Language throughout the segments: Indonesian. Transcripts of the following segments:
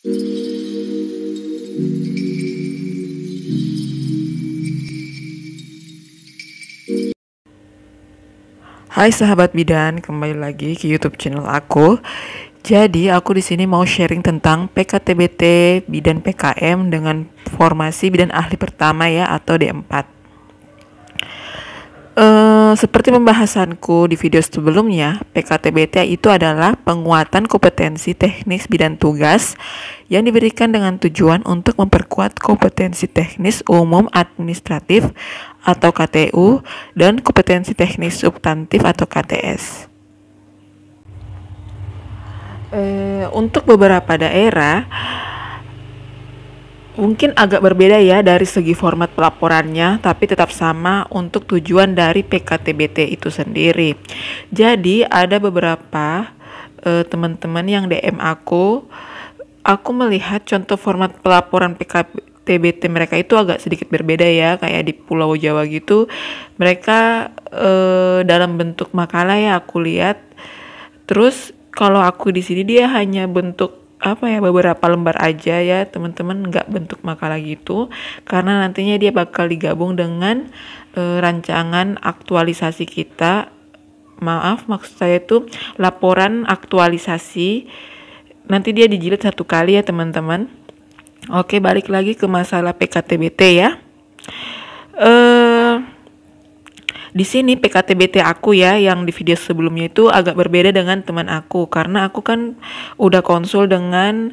Hai sahabat bidan, kembali lagi ke YouTube channel aku. Jadi aku di sini mau sharing tentang PKTBT bidan PKM dengan formasi bidan ahli pertama ya, atau D4. Seperti pembahasanku di video sebelumnya, PKTBT itu adalah penguatan kompetensi teknis bidan tugas yang diberikan dengan tujuan untuk memperkuat kompetensi teknis umum administratif atau KTU dan kompetensi teknis substantif atau KTS. Untuk beberapa daerah mungkin agak berbeda ya dari segi format pelaporannya, tapi tetap sama untuk tujuan dari PKTBT itu sendiri. Jadi ada beberapa teman-teman yang DM aku melihat contoh format pelaporan PKTBT mereka itu agak sedikit berbeda ya, kayak di Pulau Jawa gitu. Mereka dalam bentuk makalah ya aku lihat. Terus kalau aku di sini dia hanya bentuk beberapa lembar aja ya teman-teman, nggak bentuk makalah gitu, karena nantinya dia bakal digabung dengan rancangan aktualisasi kita. Maksud saya itu laporan aktualisasi, nanti dia dijilid satu kali ya teman-teman. Oke, balik lagi ke masalah PKTBT ya. Di sini PKTBT aku ya yang di video sebelumnya itu agak berbeda dengan teman aku, karena aku kan udah konsul dengan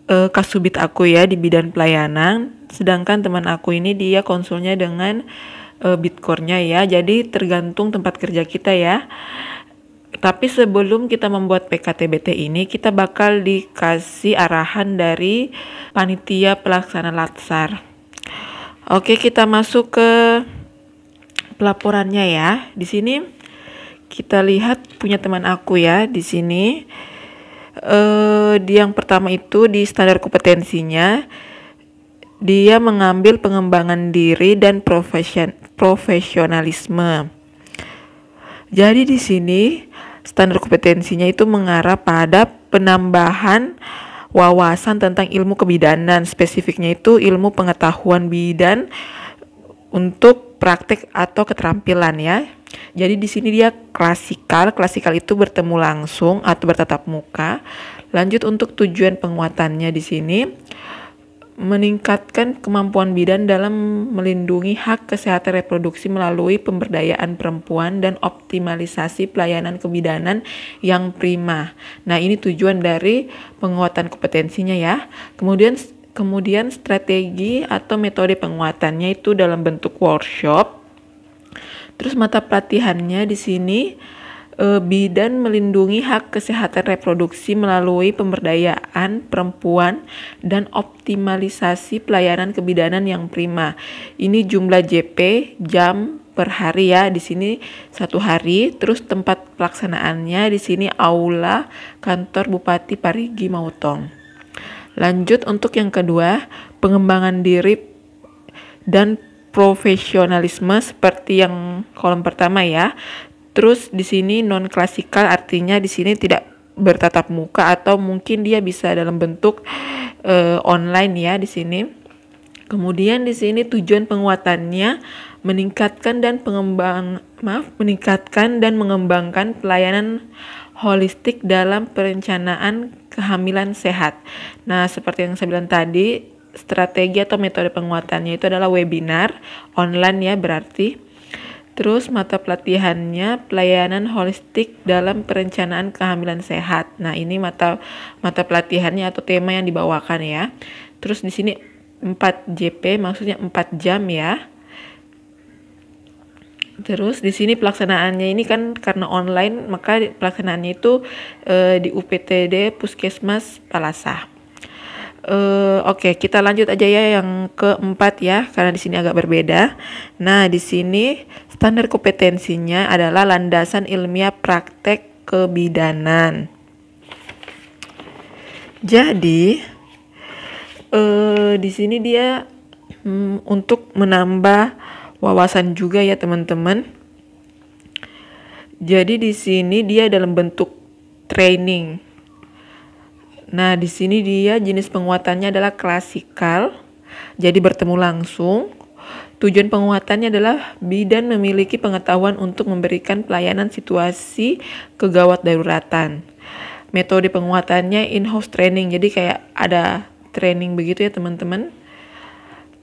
kasubit aku ya di bidan pelayanan, sedangkan teman aku ini dia konsulnya dengan bitkornya ya, jadi tergantung tempat kerja kita ya. Tapi sebelum kita membuat PKTBT ini, kita bakal dikasih arahan dari panitia pelaksana latsar. Oke, kita masuk ke pelaporannya ya. Di sini kita lihat punya teman aku ya. Di sini yang pertama itu di standar kompetensinya dia mengambil pengembangan diri dan profesionalisme. Jadi di sini standar kompetensinya itu mengarah pada penambahan wawasan tentang ilmu kebidanan, spesifiknya itu ilmu pengetahuan bidan untuk praktek atau keterampilan ya. Jadi di sini dia klasikal itu bertemu langsung atau bertatap muka. Lanjut untuk tujuan penguatannya di sini meningkatkan kemampuan bidan dalam melindungi hak kesehatan reproduksi melalui pemberdayaan perempuan dan optimalisasi pelayanan kebidanan yang prima. Nah, ini tujuan dari penguatan kompetensinya ya. Kemudian strategi atau metode penguatannya itu dalam bentuk workshop. Terus mata pelatihannya di sini bidan melindungi hak kesehatan reproduksi melalui pemberdayaan perempuan dan optimalisasi pelayanan kebidanan yang prima. Ini jumlah JP jam per hari ya, di sini 1 hari. Terus tempat pelaksanaannya di sini aula kantor Bupati Parigi Mautong. Lanjut untuk yang kedua, pengembangan diri dan profesionalisme seperti yang kolom pertama ya. Terus di sini non klasikal, artinya di sini tidak bertatap muka atau mungkin dia bisa dalam bentuk online ya di sini. Kemudian di sini tujuan penguatannya meningkatkan dan mengembangkan pelayanan holistik dalam perencanaan kehamilan sehat. Nah, seperti yang saya bilang tadi, strategi atau metode penguatannya itu adalah webinar online ya berarti. Terus mata pelatihannya pelayanan holistik dalam perencanaan kehamilan sehat. Nah, ini mata pelatihannya atau tema yang dibawakan ya. Terus di sini 4 JP, maksudnya 4 jam ya. Terus di sini pelaksanaannya ini kan karena online, maka pelaksanaannya itu di UPTD Puskesmas Palasa. Oke, kita lanjut aja ya yang keempat ya, karena di sini agak berbeda. Nah, di sini standar kompetensinya adalah landasan ilmiah praktek kebidanan. Jadi di sini dia untuk menambah wawasan juga ya teman-teman. Jadi di sini dia dalam bentuk training. Nah, di sini dia jenis penguatannya adalah klasikal, jadi bertemu langsung. Tujuan penguatannya adalah bidan memiliki pengetahuan untuk memberikan pelayanan situasi kegawat daruratan. Metode penguatannya in-house training, jadi kayak ada training begitu ya teman-teman.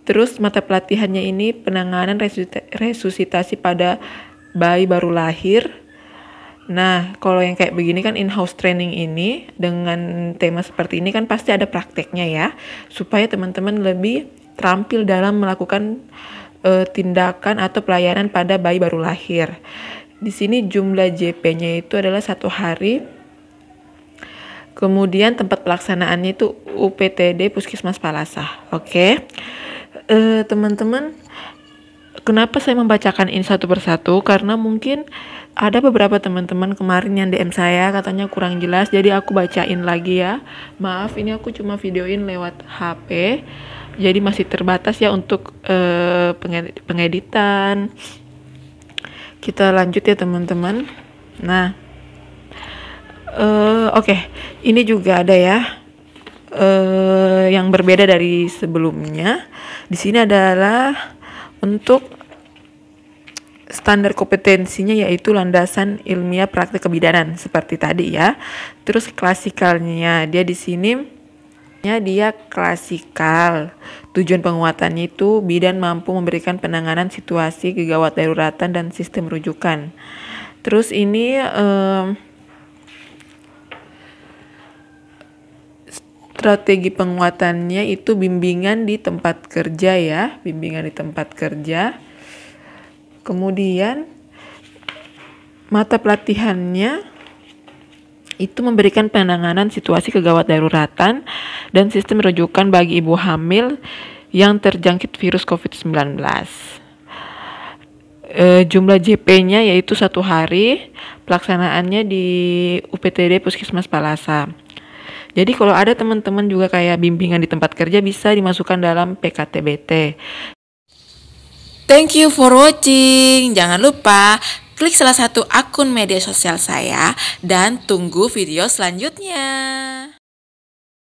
Terus mata pelatihannya ini penanganan resusitasi pada bayi baru lahir. Nah, kalau yang kayak begini kan in-house training ini dengan tema seperti ini kan pasti ada prakteknya ya, supaya teman-teman lebih terampil dalam melakukan tindakan atau pelayanan pada bayi baru lahir. Di sini jumlah JP-nya itu adalah 1 hari. Kemudian tempat pelaksanaannya itu UPTD Puskesmas Palasa. Oke. Teman-teman, kenapa saya membacakan ini satu persatu? Karena mungkin ada beberapa teman-teman kemarin yang DM saya katanya kurang jelas, jadi aku bacain lagi ya. Maaf, ini aku cuma videoin lewat HP, jadi masih terbatas ya untuk pengeditan. Kita lanjut ya teman-teman. Nah, oke. Ini juga ada ya yang berbeda dari sebelumnya. Di sini adalah untuk standar kompetensinya yaitu landasan ilmiah praktek kebidanan seperti tadi ya. Terus klasikalnya dia di sini dia klasikal. Tujuan penguatannya itu bidan mampu memberikan penanganan situasi kegawat daruratan dan sistem rujukan. Terus ini strategi penguatannya itu bimbingan di tempat kerja ya, bimbingan di tempat kerja. Kemudian mata pelatihannya itu memberikan penanganan situasi kegawat daruratan dan sistem rujukan bagi ibu hamil yang terjangkit virus COVID-19. Jumlah JP-nya yaitu 1 hari, pelaksanaannya di UPTD Puskesmas Palasa. Jadi kalau ada teman-teman juga kayak bimbingan di tempat kerja bisa dimasukkan dalam PKTBT. Thank you for watching. Jangan lupa klik salah satu akun media sosial saya dan tunggu video selanjutnya.